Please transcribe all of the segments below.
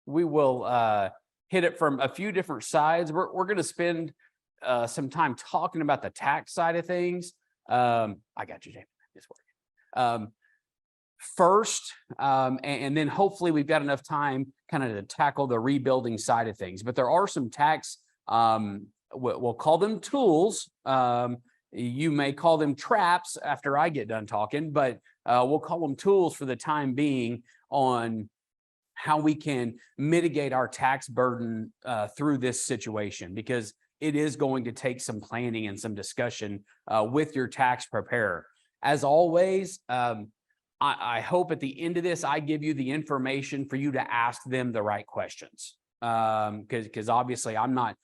we will hit it from a few different sides. We're going to spend some time talking about the tax side of things. I got you, Jamie. It's working. First, and then hopefully we've got enough time kind of to tackle the rebuilding side of things. But there are some tax, we'll call them tools. You may call them traps after I get done talking, but we'll call them tools for the time being on how we can mitigate our tax burden through this situation, because it is going to take some planning and some discussion with your tax preparer. As always, I hope at the end of this, I give you the information for you to ask them the right questions. Because obviously I'm not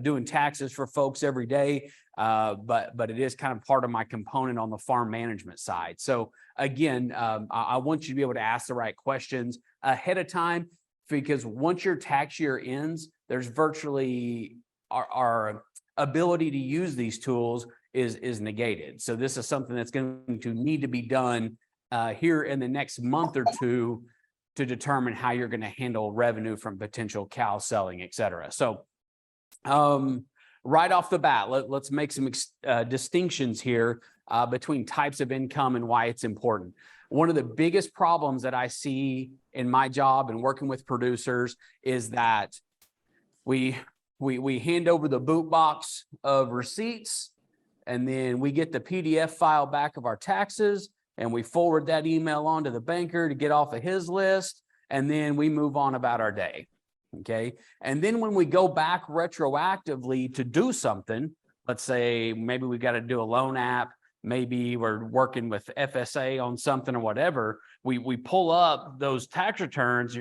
doing taxes for folks every day, but it is kind of part of my component on the farm management side. So again, I want you to be able to ask the right questions ahead of time, because once your tax year ends, there's virtually our ability to use these tools is negated. So this is something that's going to need to be done here in the next month or two to determine how you're going to handle revenue from potential cow selling, et cetera. So right off the bat, let's make some distinctions here between types of income and why it's important. One of the biggest problems that I see in my job and working with producers is that we hand over the boot box of receipts, and then we get the PDF file back of our taxes, and we forward that email on to the banker to get off of his list, and then we move on about our day. Okay. And then when we go back retroactively to do something, let's say maybe we got to do a loan app, maybe we're working with FSA on something or whatever, we pull up those tax returns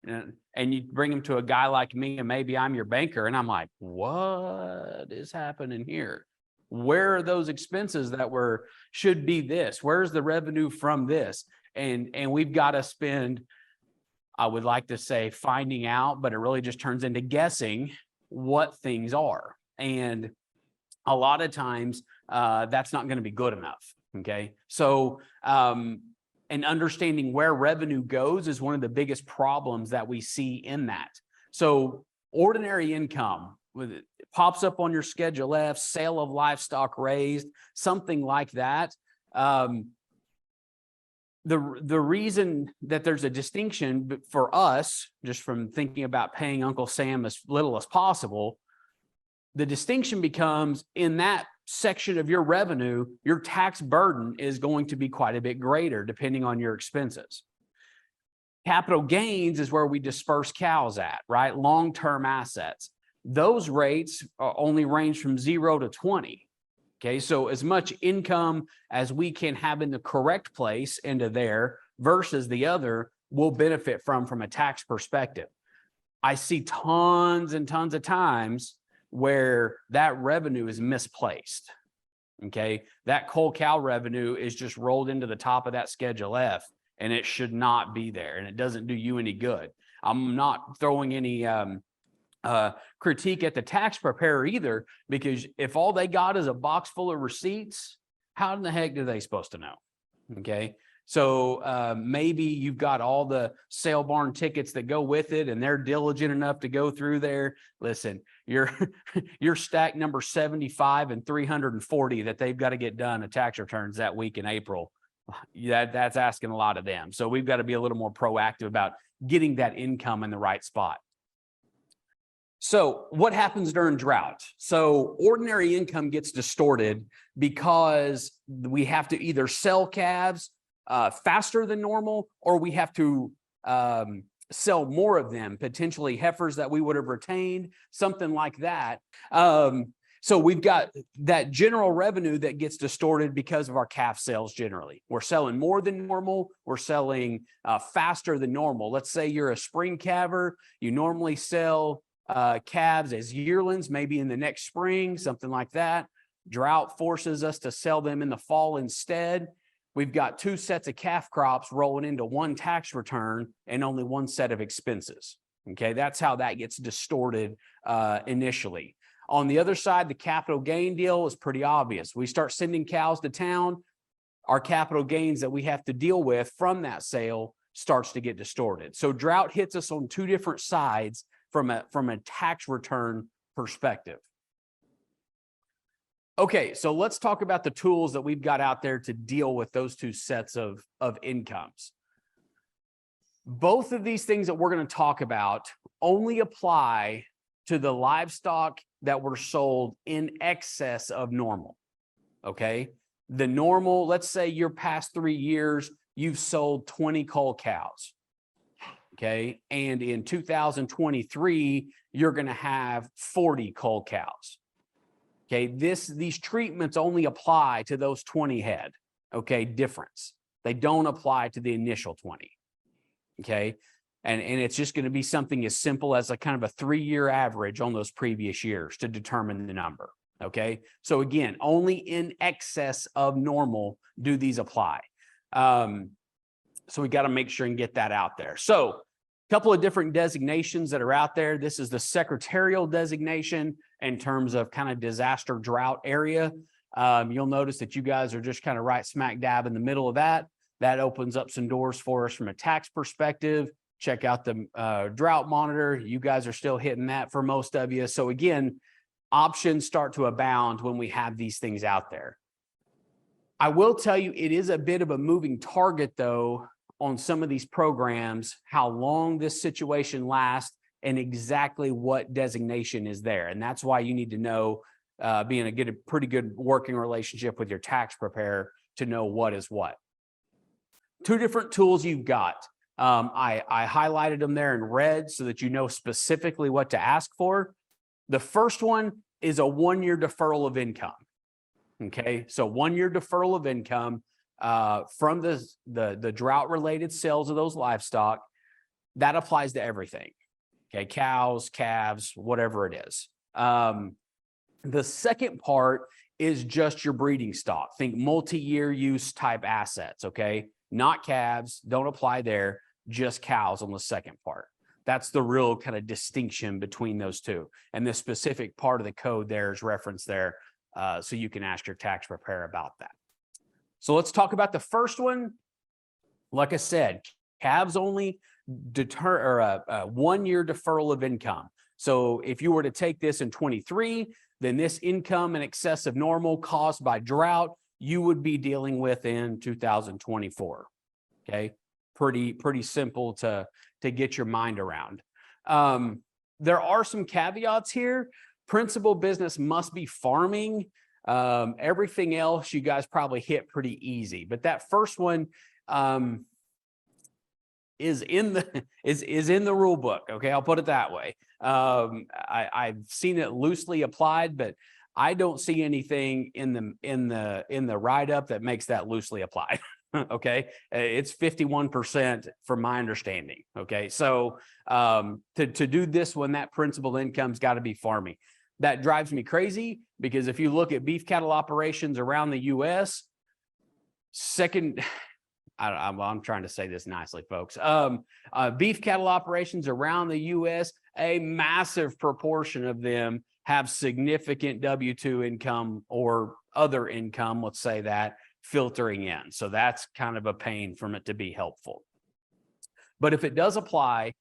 and you bring them to a guy like me, and maybe I'm your banker, and I'm like, what is happening here? Where are those expenses that should be this? Where's the revenue from this? And we've got to spend, I would like to say, finding out, but it really just turns into guessing what things are. And a lot of times that's not going to be good enough. Okay. So, and understanding where revenue goes is one of the biggest problems that we see in that. So ordinary income, it pops up on your Schedule F, sale of livestock raised, something like that. The reason that there's a distinction for us, just from thinking about paying Uncle Sam as little as possible, the distinction becomes in that section of your revenue, your tax burden is going to be quite a bit greater depending on your expenses. Capital gains is where we disperse cows at, right? Long-term assets. Those rates only range from 0 to 20. Okay, so as much income as we can have in the correct place into there versus the other will benefit from a tax perspective. I see tons and tons of times where that revenue is misplaced. Okay, that coal cow revenue is just rolled into the top of that Schedule F, and it should not be there, and it doesn't do you any good. I'm not throwing any critique at the tax preparer either, because if all they got is a box full of receipts, how in the heck are they supposed to know? Okay, so maybe you've got all the sale barn tickets that go with it, and they're diligent enough to go through there. Listen, you're stack number 75 and 340 that they've got to get done at tax returns that week in April. That's asking a lot of them. So we've got to be a little more proactive about getting that income in the right spot. So what happens during drought? So ordinary income gets distorted because we have to either sell calves faster than normal, or we have to sell more of them, potentially heifers that we would have retained, something like that. So we've got that general revenue that gets distorted because of our calf sales generally. We're selling more than normal. We're selling faster than normal. Let's say you're a spring calver. You normally sell calves as yearlings, maybe in the next spring, something like that. Drought forces us to sell them in the fall instead. We've got two sets of calf crops rolling into one tax return and only one set of expenses. Okay, that's how that gets distorted initially. On the other side, the capital gain deal is pretty obvious. We start sending cows to town. Our capital gains that we have to deal with from that sale starts to get distorted. So drought hits us on two different sides from a tax return perspective. Okay, so let's talk about the tools that we've got out there to deal with those two sets of incomes. Both of these things that we're going to talk about only apply to the livestock that were sold in excess of normal. Okay, the normal, let's say your past 3 years, you've sold 20 cull cows. Okay, and in 2023, you're going to have 40 cull cows. Okay, these treatments only apply to those 20 head, okay, difference. They don't apply to the initial 20, okay? And it's just going to be something as simple as a kind of a 3-year average on those previous years to determine the number, okay? So again, only in excess of normal do these apply. So we got to make sure and get that out there. So a couple of different designations that are out there. This is the secretarial designation in terms of kind of disaster drought area. You'll notice that you guys are just kind of right smack dab in the middle of that. That opens up some doors for us from a tax perspective. Check out the drought monitor. You guys are still hitting that for most of you. So again, options start to abound when we have these things out there. I will tell you, it is a bit of a moving target though on some of these programs, how long this situation lasts and exactly what designation is there. And that's why you need to know, get a pretty good working relationship with your tax preparer to know what is what. Two different tools you've got. I highlighted them there in red so that you know specifically what to ask for. The first one is a 1-year deferral of income. Okay, so 1-year deferral of income from the drought related sales of those livestock. That applies to everything. Okay, cows, calves, whatever it is. The second part is just your breeding stock. Think multi-year use type assets. Okay, not calves, don't apply there, just cows on the second part. That's the real kind of distinction between those two. And the specific part of the code there is referenced there, so you can ask your tax preparer about that. So let's talk about the first one. Like I said, calves only deter a 1-year deferral of income. So if you were to take this in 23, then this income in excess of normal caused by drought, you would be dealing with in 2024. Okay, pretty simple to get your mind around. There are some caveats here. Principal business must be farming. Everything else you guys probably hit pretty easy, but that first one is in the rule book. Okay, I'll put it that way. I've seen it loosely applied, but I don't see anything in the write-up that makes that loosely applied. Okay, it's 51% from my understanding. Okay, so to do this one, that principal income's got to be farming. That drives me crazy because if you look at beef cattle operations around the U.S., I'm trying to say this nicely, folks. Beef cattle operations around the U.S., a massive proportion of them have significant W-2 income or other income, let's say that, filtering in. So that's kind of a pain from it to be helpful. But if it does apply,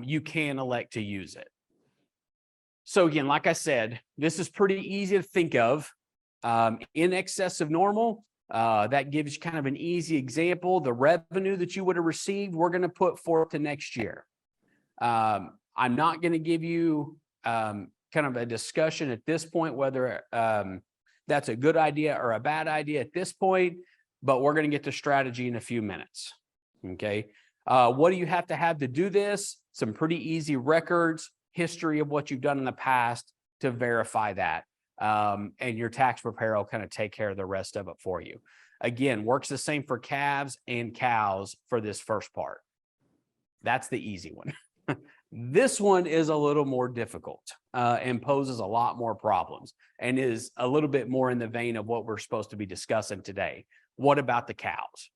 you can elect to use it. So again, like I said, this is pretty easy to think of. In excess of normal, that gives you kind of an easy example. The revenue that you would have received, we're going to put forth to next year. I'm not going to give you kind of a discussion at this point whether that's a good idea or a bad idea at this point, but we're going to get to strategy in a few minutes. Okay. What do you have to do this? Some pretty easy records, history of what you've done in the past to verify that. And your tax preparer will kind of take care of the rest of it for you. Again, works the same for calves and cows for this first part. That's the easy one. This one is a little more difficult and poses a lot more problems and is a little bit more in the vein of what we're supposed to be discussing today. What about the cows?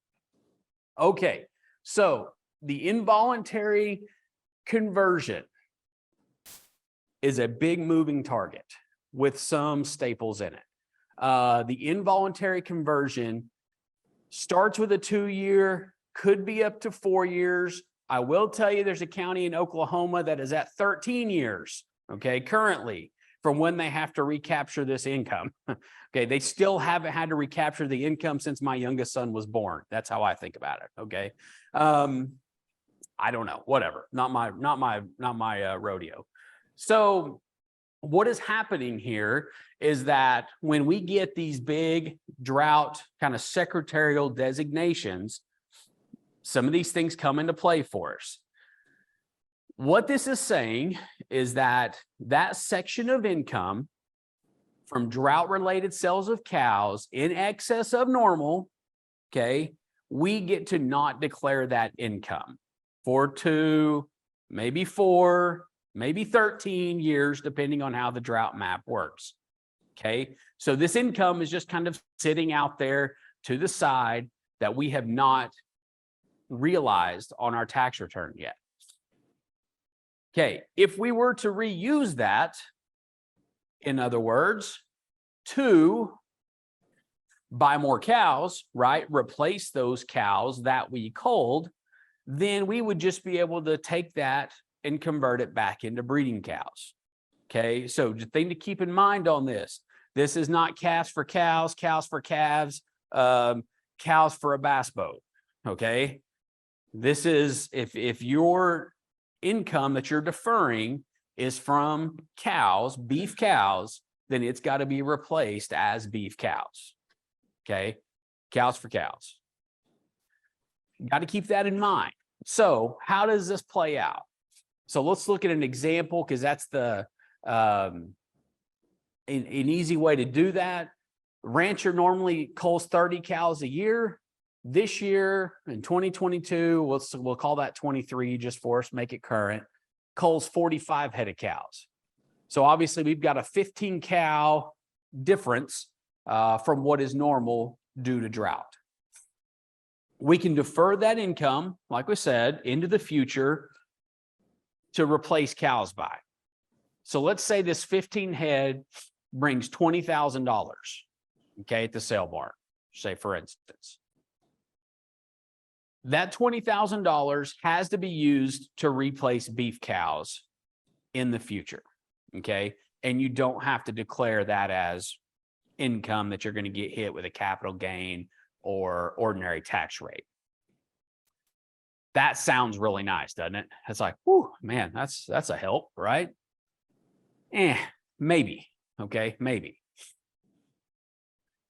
Okay, so the involuntary conversion is a big moving target with some staples in it. The involuntary conversion starts with a 2-year could be up to 4 years. I will tell you there's a county in Oklahoma that is at 13 years, okay, currently, from when they have to recapture this income. Okay, they still haven't had to recapture the income since my youngest son was born. That's how I think about it, okay? I don't know, whatever, not my rodeo. So what is happening here is that when we get these big drought kind of secretarial designations, some of these things come into play for us. What this is saying is that that section of income from drought-related sales of cows in excess of normal, okay, we get to not declare that income for 2, maybe 4, maybe 13 years, depending on how the drought map works. Okay, so this income is just kind of sitting out there to the side that we have not realized on our tax return yet. Okay, if we were to reuse that, in other words, to buy more cows, right, replace those cows that we culled, then we would just be able to take that and convert it back into breeding cows. Okay, so the thing to keep in mind on this is not calves for cows, cows for calves, cows for a bass boat. Okay, this is if your income that you're deferring is from cows, beef cows, then it's got to be replaced as beef cows. Okay, cows for cows. Got to keep that in mind. So how does this play out? So let's look at an example, because that's the an easy way to do that. Rancher normally culls 30 cows a year. This year in 2022, we'll call that 23 just for us, make it current, culls 45 head of cows. So obviously we've got a 15 cow difference from what is normal due to drought. We can defer that income, like we said, into the future to replace cows by. So let's say this 15 head brings $20,000, okay, at the sale barn, say for instance. That $20,000 has to be used to replace beef cows in the future, okay? And you don't have to declare that as income that you're going to get hit with a capital gain or ordinary tax rate. That sounds really nice, doesn't it? It's like, whew, man, that's a help, right? Maybe, okay, maybe.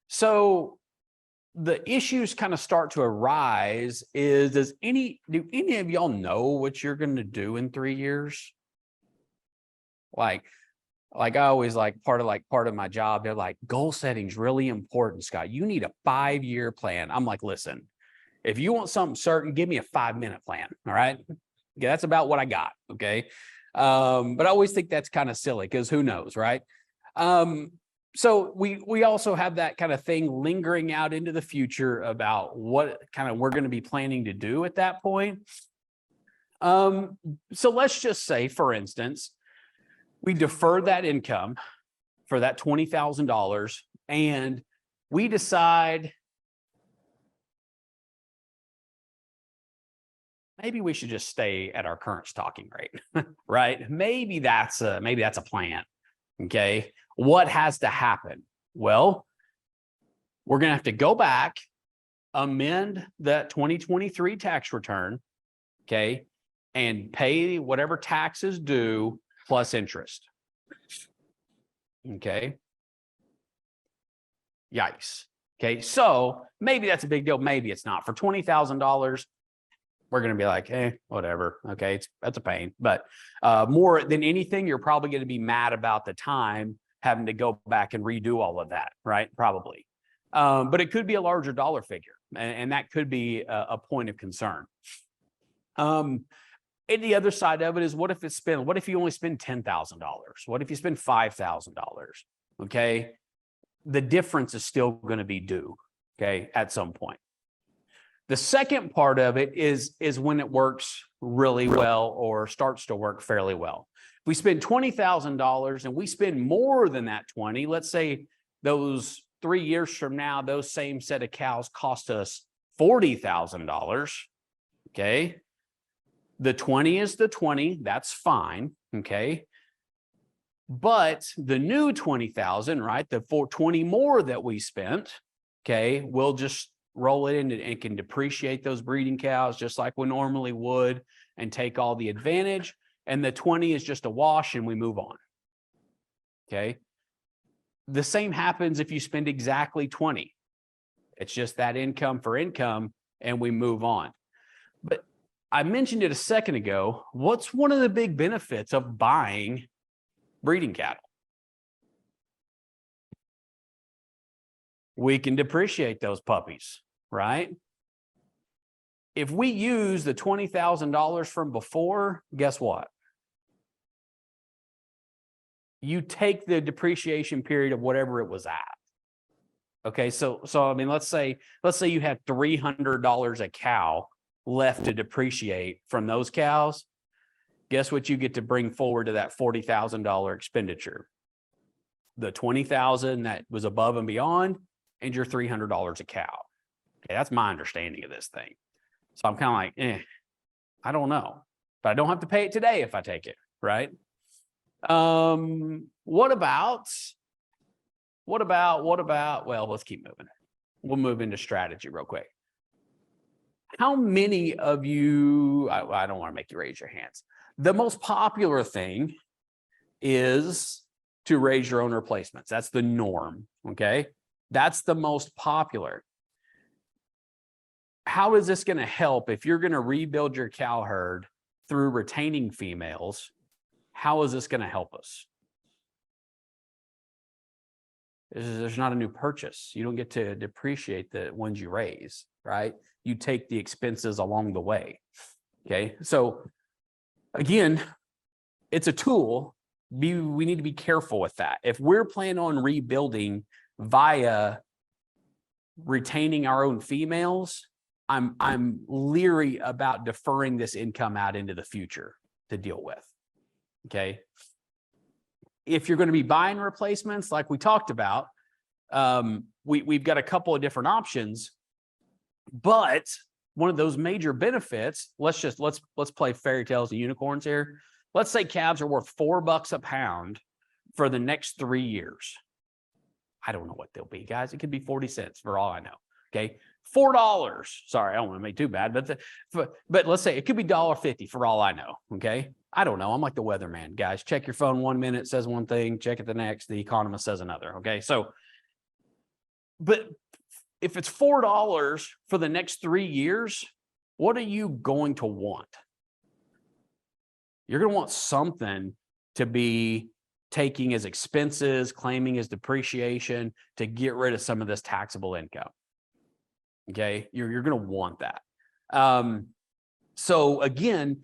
So the issues kind of start to arise is, do any of y'all know what you're going to do in 3 years? Like I always part of my job, they're like, goal setting's really important, Scott. You need a 5-year plan. I'm like, listen, if you want something certain, give me a 5-minute plan. All right. Yeah, that's about what I got. Okay. But I always think that's kind of silly, because who knows, right? So we also have that kind of thing lingering out into the future about what kind of we're going to be planning to do at that point. So let's just say, for instance, we defer that income for that $20,000 and we decide maybe we should just stay at our current stocking rate, right? Maybe that's a plan. Okay. What has to happen? Well, we're going to have to go back, amend that 2023 tax return, okay, and pay whatever taxes due plus interest. Okay. Yikes. Okay. So maybe that's a big deal. Maybe it's not. For $20,000, we're going to be like, whatever. Okay. That's a pain. But more than anything, you're probably going to be mad about the time having to go back and redo all of that, right? Probably. But it could be a larger dollar figure, and that could be a point of concern. And the other side of it is, what if you only spend $10,000? What if you spend $5,000? Okay. The difference is still going to be due, okay, at some point. The second part of it is when it works really well or starts to work fairly well. If we spend $20,000 and we spend more than that 20, let's say those 3 years from now, those same set of cows cost us $40,000. Okay. The 20 is the 20. That's fine. Okay. But the new 20,000, right? The 420 more that we spent, okay, we'll just roll it in and can depreciate those breeding cows just like we normally would and take all the advantage. And the 20 is just a wash and we move on. Okay. The same happens if you spend exactly 20. It's just that income for income and we move on. But I mentioned it a second ago. What's one of the big benefits of buying breeding cattle? We can depreciate those puppies, right? If we use the $20,000 from before, guess what? You take the depreciation period of whatever it was at. Okay, so I mean, let's say you have $300 a cow left to depreciate from those cows. Guess what you get to bring forward to that $40,000 expenditure? The $20,000 that was above and beyond, and your $300 a cow. Okay, that's my understanding of this thing. So I'm kind of like, I don't know, but I don't have to pay it today if I take it, right? What about, well, let's keep moving. We'll move into strategy real quick. How many of you, I don't want to make you raise your hands. The most popular thing is to raise your own replacements. That's the norm, okay? That's the most popular. How is this going to help if you're going to rebuild your cow herd through retaining females? How is this going to help us? There's not a new purchase. You don't get to depreciate the ones you raise, right? You take the expenses along the way. Okay. So again, it's a tool. We need to be careful with that. If we're planning on rebuilding via retaining our own females, I'm leery about deferring this income out into the future to deal with. Okay. If you're going to be buying replacements, like we talked about, we've got a couple of different options, but one of those major benefits, let's play fairy tales and unicorns here. Let's say calves are worth $4 a pound for the next 3 years. I don't know what they'll be, guys. It could be 40 cents for all I know. Okay. $4. Sorry, I don't want to make too bad, but let's say it could be $1.50 for all I know. Okay. I don't know. I'm like the weatherman, guys. Check your phone 1 minute, says one thing, check it the next, the Economist says another. Okay. So, but if it's $4 for the next 3 years, what are you going to want? You're going to want something to be taking as expenses, claiming as depreciation to get rid of some of this taxable income. Okay. You're going to want that. So again,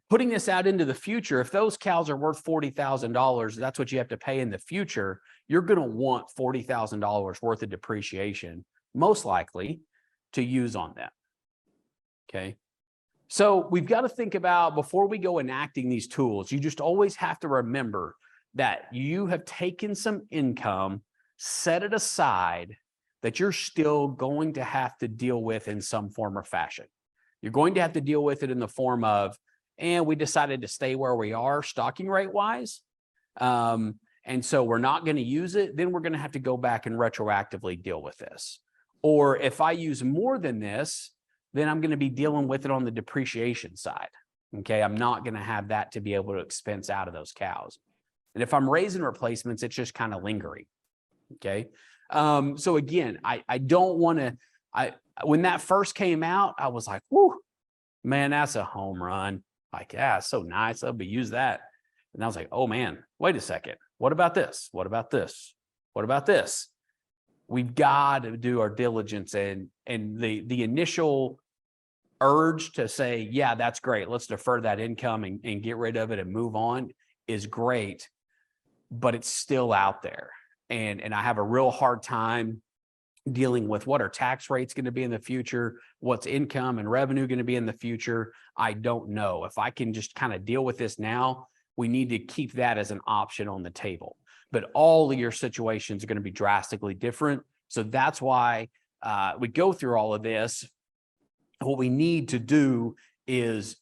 putting this out into the future, if those cows are worth $40,000, that's what you have to pay in the future. You're going to want $40,000 worth of depreciation, most likely, to use on them. Okay. So we've got to think about, before we go enacting these tools, you just always have to remember that you have taken some income, set it aside, that you're still going to have to deal with in some form or fashion. You're going to have to deal with it in the form of, and we decided to stay where we are stocking rate wise. And so we're not going to use it. Then we're going to have to go back and retroactively deal with this. Or if I use more than this, then I'm going to be dealing with it on the depreciation side. Okay. I'm not going to have that to be able to expense out of those cows. And if I'm raising replacements, it's just kind of lingering. Okay. So again, I don't want to, when that first came out, I was like, whoo, man, that's a home run. Like, yeah, it's so nice. I'll be use that. And I was like, oh man, wait a second. What about this? What about this? What about this? We've got to do our diligence, and the initial urge to say, yeah, that's great. Let's defer that income and get rid of it and move on is great, but it's still out there. And I have a real hard time dealing with what are tax rates going to be in the future, what's income and revenue going to be in the future. I don't know. If I can just kind of deal with this now, we need to keep that as an option on the table. But all of your situations are going to be drastically different. So that's why we go through all of this. what we need to do is,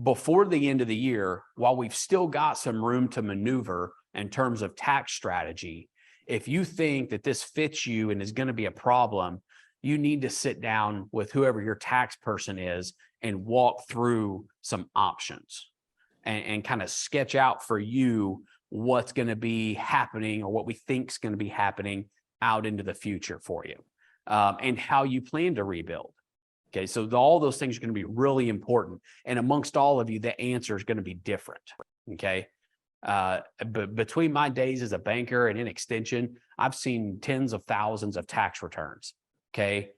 before the end of the year, while we've still got some room to maneuver in terms of tax strategy, if you think that this fits you and is going to be a problem, you need to sit down with whoever your tax person is and walk through some options and kind of sketch out for you what's going to be happening, or what we think is going to be happening out into the future for you, and how you plan to rebuild. Okay, so all those things are going to be really important. And amongst all of you, the answer is going to be different. Okay. But between my days as a banker and in extension, I've seen tens of thousands of tax returns. Okay.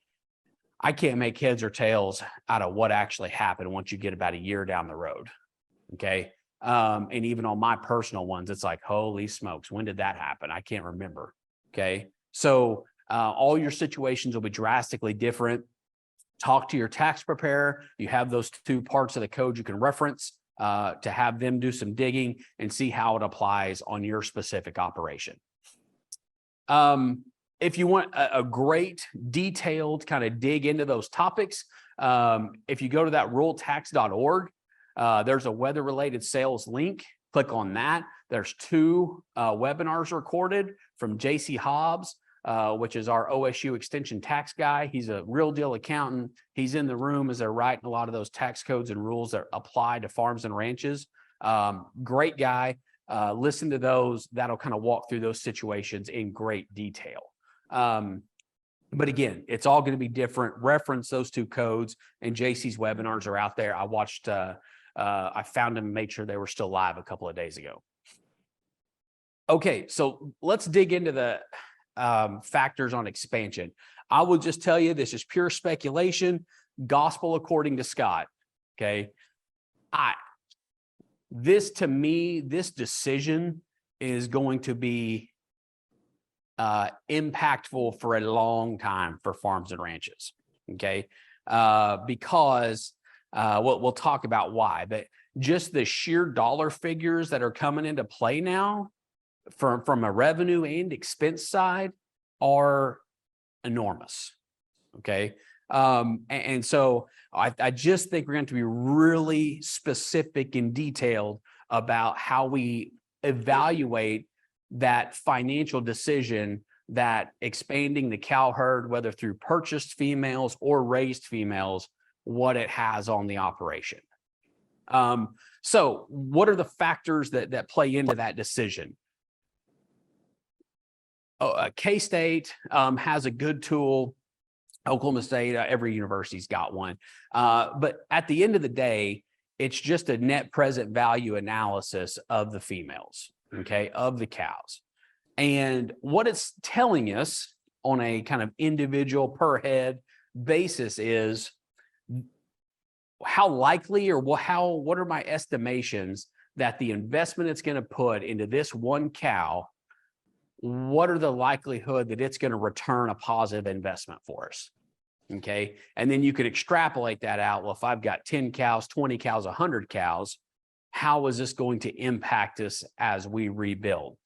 I can't make heads or tails out of what actually happened once you get about a year down the road. Okay. And even on my personal ones, it's like, holy smokes, when did that happen? I can't remember. Okay. So all your situations will be drastically different. Talk to your tax preparer. You have those two parts of the code you can reference to have them do some digging and see how it applies on your specific operation. If you want a great detailed kind of dig into those topics, if you go to that ruraltax.org, there's a weather-related sales link. Click on that. There's 2 webinars recorded from JC Hobbs, which is our OSU extension tax guy. He's a real deal accountant. He's in the room as they're writing a lot of those tax codes and rules that apply to farms and ranches. Great guy. Listen to those. That'll kind of walk through those situations in great detail. But again, it's all going to be different. Reference those 2 codes, and JC's webinars are out there. I watched, I found them and made sure they were still live a couple of days ago. Okay, so let's dig into the factors on expansion. I will just tell you, this is pure speculation, gospel according to Scott. Okay. To me, this decision is going to be impactful for a long time for farms and ranches. Okay. Because we'll talk about why, but just the sheer dollar figures that are coming into play now from a revenue and expense side are enormous. Okay. And so I just think we're going to be really specific and detailed about how we evaluate that financial decision that expanding the cow herd, whether through purchased females or raised females, what it has on the operation. So what are the factors that play into that decision? K-State has a good tool. Oklahoma State, every university's got one. But at the end of the day, it's just a net present value analysis of the females, okay, of the cows. And what it's telling us on a kind of individual per head basis is how likely, or what are my estimations that the investment it's going to put into this one cow, what are the likelihood that it's going to return a positive investment for us? Okay. And then you could extrapolate that out. Well, if I've got 10 cows, 20 cows, 100 cows, how is this going to impact us as we rebuild?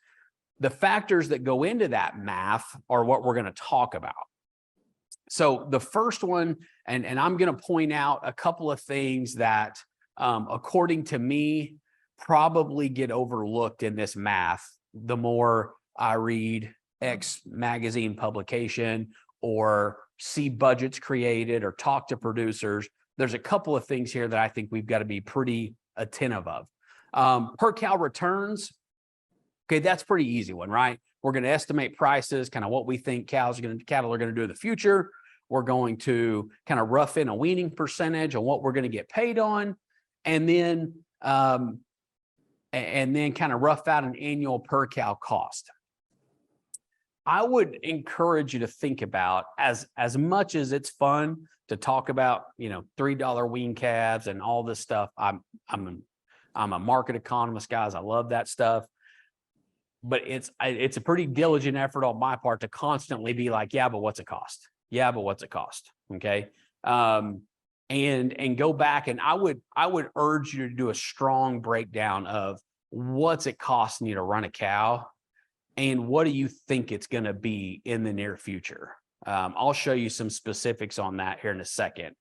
The factors that go into that math are what we're going to talk about. So the first one, and I'm going to point out a couple of things that, according to me, probably get overlooked in this math the more I read X magazine publication or see budgets created or talk to producers. There's a couple of things here that I think we've got to be pretty attentive of. Per cow returns. Okay, that's pretty easy one, right? We're going to estimate prices, kind of what we think cattle are going to do in the future. We're going to kind of rough in a weaning percentage on what we're going to get paid on, and then kind of rough out an annual per cow cost. I would encourage you to think about, as much as it's fun to talk about, $3 wean calves and all this stuff. I'm a market economist, guys. I love that stuff. But it's a pretty diligent effort on my part to constantly be like, yeah, but what's it cost? Yeah, but what's it cost? Okay. And go back, and I would urge you to do a strong breakdown of what's it costing you to run a cow, and what do you think it's going to be in the near future? I'll show you some specifics on that here in a second.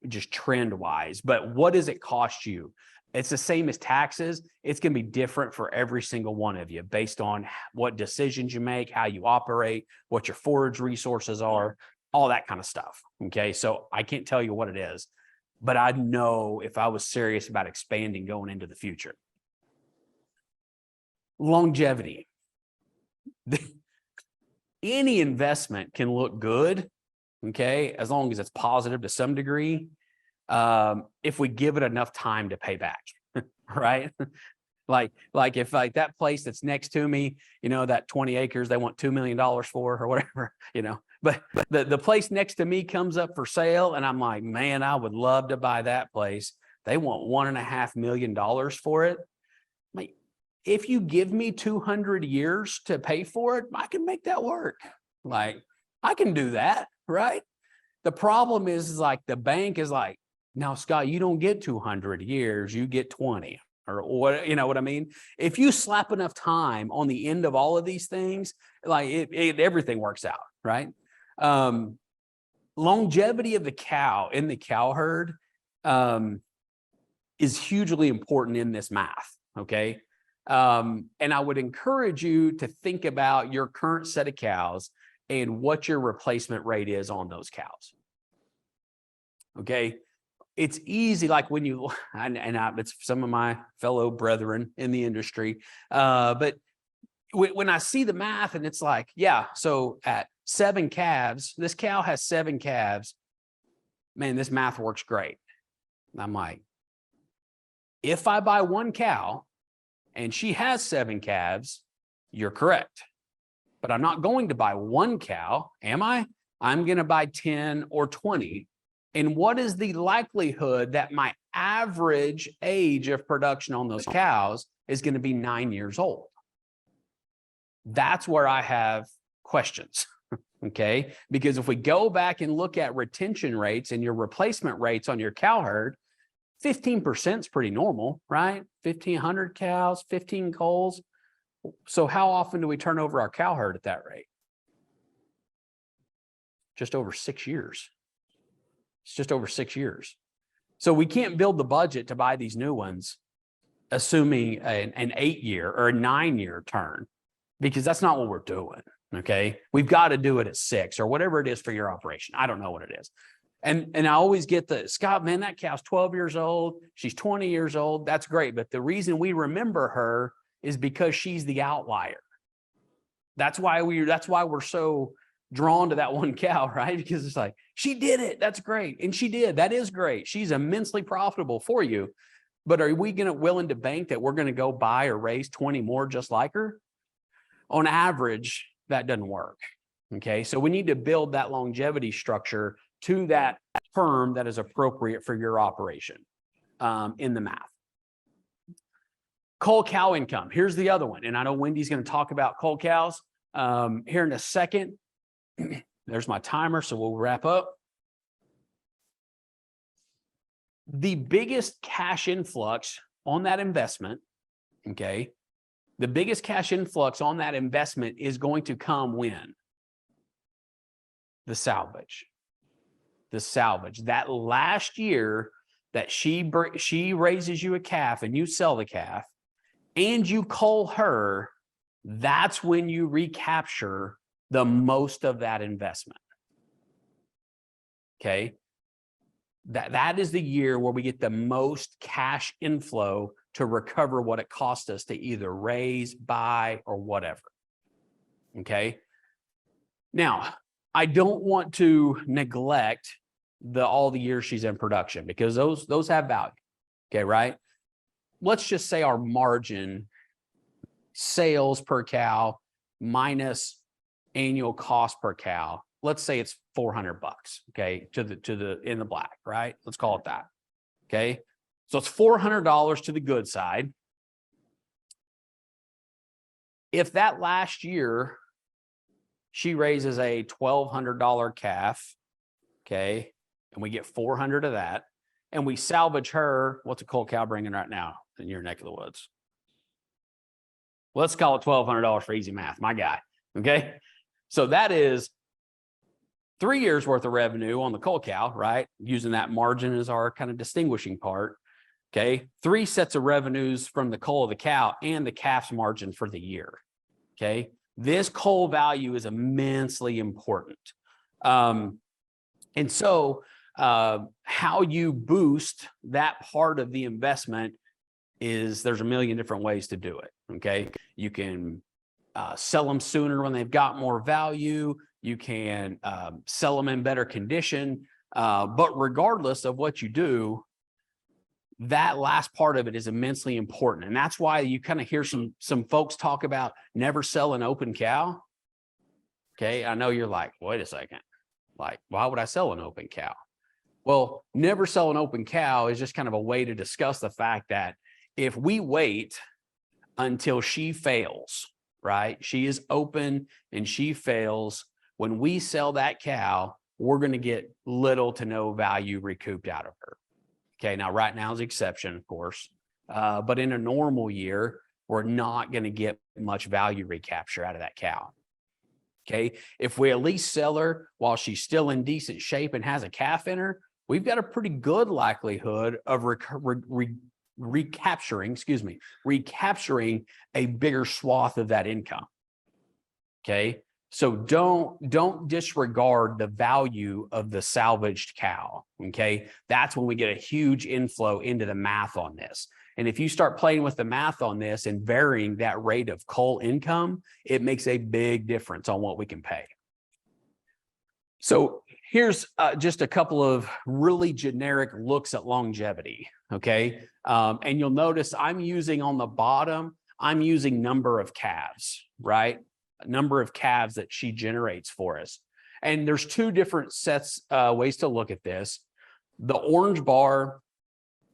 just trend wise. But what does it cost you? It's the same as taxes. It's going to be different for every single one of you based on what decisions you make, how you operate, what your forage resources are, all that kind of stuff. Okay. So I can't tell you what it is, but I know if I was serious about expanding going into the future. Longevity. Any investment can look good, okay, as long as it's positive to some degree, if we give it enough time to pay back, right? like if like that place that's next to me, you know, that 20 acres they want $2 million for or whatever, you know, but the place next to me comes up for sale and I'm like, man, I would love to buy that place. They want $1.5 million for it. Like, if you give me 200 years to pay for it, I can make that work. Like, I can do that, right? The problem is like the bank is like, now, Scott, you don't get 200 years, you get 20 or what, you know what I mean? If you slap enough time on the end of all of these things, like everything works out, right? Longevity of the cow in the cow herd is hugely important in this math, okay? And I would encourage you to think about your current set of cows and what your replacement rate is on those cows. Okay. It's easy, like when you, it's some of my fellow brethren in the industry, but when I see the math and it's like, yeah, so at 7 calves, this cow has 7 calves, man, this math works great. And I'm like, if I buy 1 cow and she has 7 calves, you're correct. But I'm not going to buy 1 cow, am I? I'm going to buy 10 or 20. And what is the likelihood that my average age of production on those cows is going to be 9 years old? That's where I have questions, okay? Because if we go back and look at retention rates and your replacement rates on your cow herd, 15% is pretty normal, right? 1,500 cows, 15 coals. So how often do we turn over our cow herd at that rate? Just over 6 years. It's just over 6 years. So we can't build the budget to buy these new ones, assuming an 8-year or a 9-year turn, because that's not what we're doing. Okay. We've got to do it at 6 or whatever it is for your operation. I don't know what it is. And I always get the, Scott, man, that cow's 12 years old. She's 20 years old. That's great. But the reason we remember her is because she's the outlier. That's why we're so drawn to that 1 cow, right? Because it's like, she did it. That's great. And she did. That is great. She's immensely profitable for you. But are we willing to bank that we're going to go buy or raise 20 more just like her? On average, that doesn't work. Okay. So we need to build that longevity structure to that term that is appropriate for your operation in the math. Cull cow income. Here's the other one. And I know Wendy's going to talk about cull cows here in a second. There's my timer, so we'll wrap up. The biggest cash influx on that investment, okay, the biggest cash influx on that investment is going to come when? The salvage. The salvage. That last year that she raises you a calf and you sell the calf and you cull her, that's when you recapture the most of that investment. Okay. That is the year where we get the most cash inflow to recover what it cost us to either raise, buy, or whatever. Okay. Now, I don't want to neglect all the years she's in production because those have value. Okay, right? Let's just say our margin, sales per cow minus annual cost per cow, let's say it's $400, okay, in the black, right? Let's call it that. Okay. So it's $400 to the good side. If that last year she raises a $1,200 calf, okay, and we get 400 of that, and we salvage her, what's a cull cow bringing right now in your neck of the woods? Let's call it $1,200 for easy math, my guy. Okay. So that is 3 years worth of revenue on the cull cow, right? Using that margin as our kind of distinguishing part. Okay. 3 sets of revenues from the cull of the cow and the calf's margin for the year. Okay. This cull value is immensely important. And so how you boost that part of the investment is there's a million different ways to do it. Okay. You can sell them sooner when they've got more value. You can sell them in better condition. But regardless of what you do, that last part of it is immensely important. And that's why you kind of hear some folks talk about never sell an open cow. Okay. I know you're like, wait a second. Like, why would I sell an open cow? Well, never sell an open cow is just kind of a way to discuss the fact that if we wait until she fails, right? She is open and she fails. When we sell that cow, we're going to get little to no value recouped out of her. Okay. Now, right now is an exception, of course. But in a normal year, we're not going to get much value recapture out of that cow. Okay. If we at least sell her while she's still in decent shape and has a calf in her, we've got a pretty good likelihood of recapturing a bigger swath of that income. Okay. So don't disregard the value of the salvaged cow. Okay. That's when we get a huge inflow into the math on this. And if you start playing with the math on this and varying that rate of cull income, it makes a big difference on what we can pay. So here's just a couple of really generic looks at longevity. Okay. And you'll notice I'm using on the bottom, I'm using number of calves, right? Number of calves that she generates for us. And there's 2 different ways to look at this. The orange bar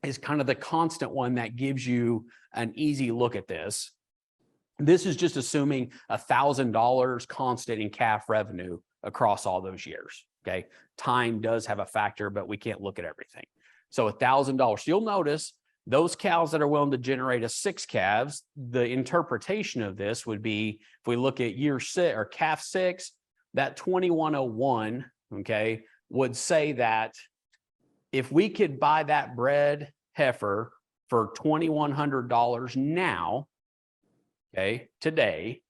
is kind of the constant one that gives you an easy look at this. This is just assuming $1,000 constant in calf revenue across all those years. Okay. Time does have a factor, but we can't look at everything. So $1,000. You'll notice those cows that are willing to generate us 6 calves, the interpretation of this would be, if we look at year 6 or calf 6, that 2101, okay, would say that if we could buy that bred heifer for $2,100 now, okay, today,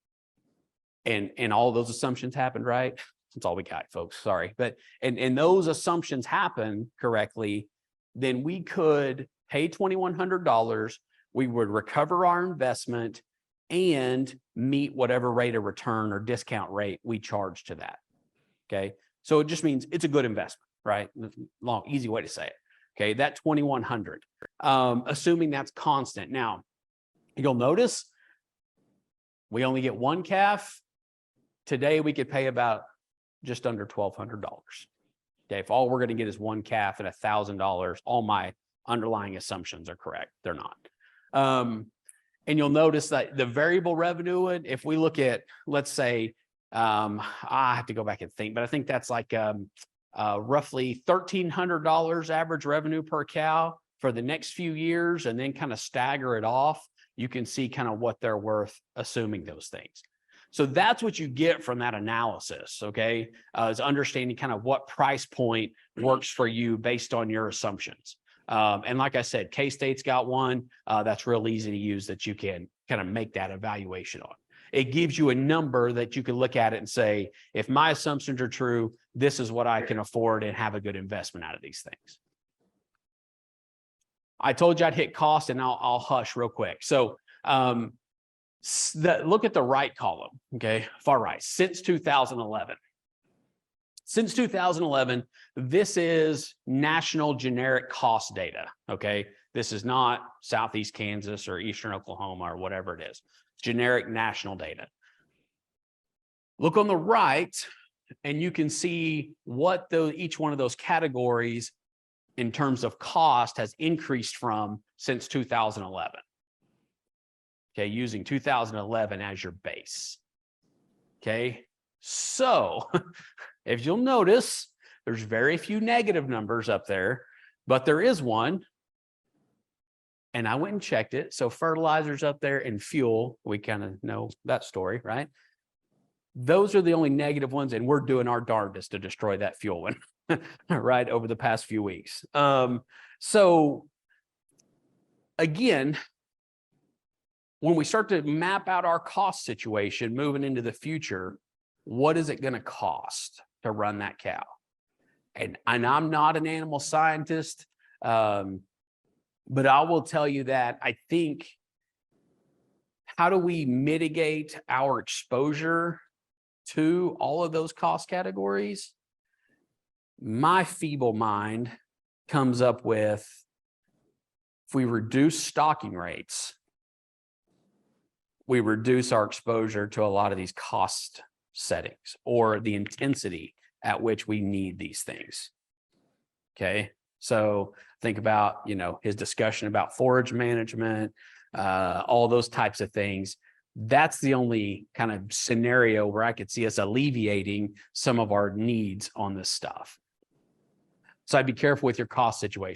and all those assumptions happened, right? That's all we got, folks. Sorry. But and those assumptions happen correctly, then we could pay $2,100. We would recover our investment and meet whatever rate of return or discount rate we charge to that. Okay. So it just means it's a good investment, right? Long, easy way to say it. Okay. That 2,100, assuming that's constant. Now you'll notice we only get 1 calf. Today we could pay about just under $1,200. Okay. If all we're going to get is 1 calf at $1,000, all my underlying assumptions are correct. They're not. And you'll notice that the variable revenue, if we look at, let's say, I have to go back and think, but I think that's like roughly $1,300 average revenue per cow for the next few years, and then kind of stagger it off. You can see kind of what they're worth, assuming those things. So that's what you get from that analysis, okay, is understanding kind of what price point works for you based on your assumptions. And like I said, K-State's got one that's real easy to use that you can kind of make that evaluation on. It gives you a number that you can look at it and say, if my assumptions are true, this is what I can afford and have a good investment out of these things. I told you I'd hit cost, and I'll hush real quick. So look at the right column, okay, far right, since 2011. Since 2011, this is national generic cost data, okay? This is not Southeast Kansas or Eastern Oklahoma or whatever it is. Generic national data. Look on the right, and you can see what each one of those categories in terms of cost has increased from since 2011. Okay, using 2011 as your base. Okay, so if you'll notice, there's very few negative numbers up there, but there is one. And I went and checked it. So fertilizer's up there and fuel, we kind of know that story, right? Those are the only negative ones, and we're doing our darndest to destroy that fuel one, right, over the past few weeks. So again, when we start to map out our cost situation moving into the future, what is it going to cost to run that cow? And I'm not an animal scientist, but I will tell you that I think, how do we mitigate our exposure to all of those cost categories? My feeble mind comes up with, if we reduce stocking rates, we reduce our exposure to a lot of these cost settings or the intensity at which we need these things. Okay. So think about, you know, his discussion about forage management, all those types of things. That's the only kind of scenario where I could see us alleviating some of our needs on this stuff. So I'd be careful with your cost situation.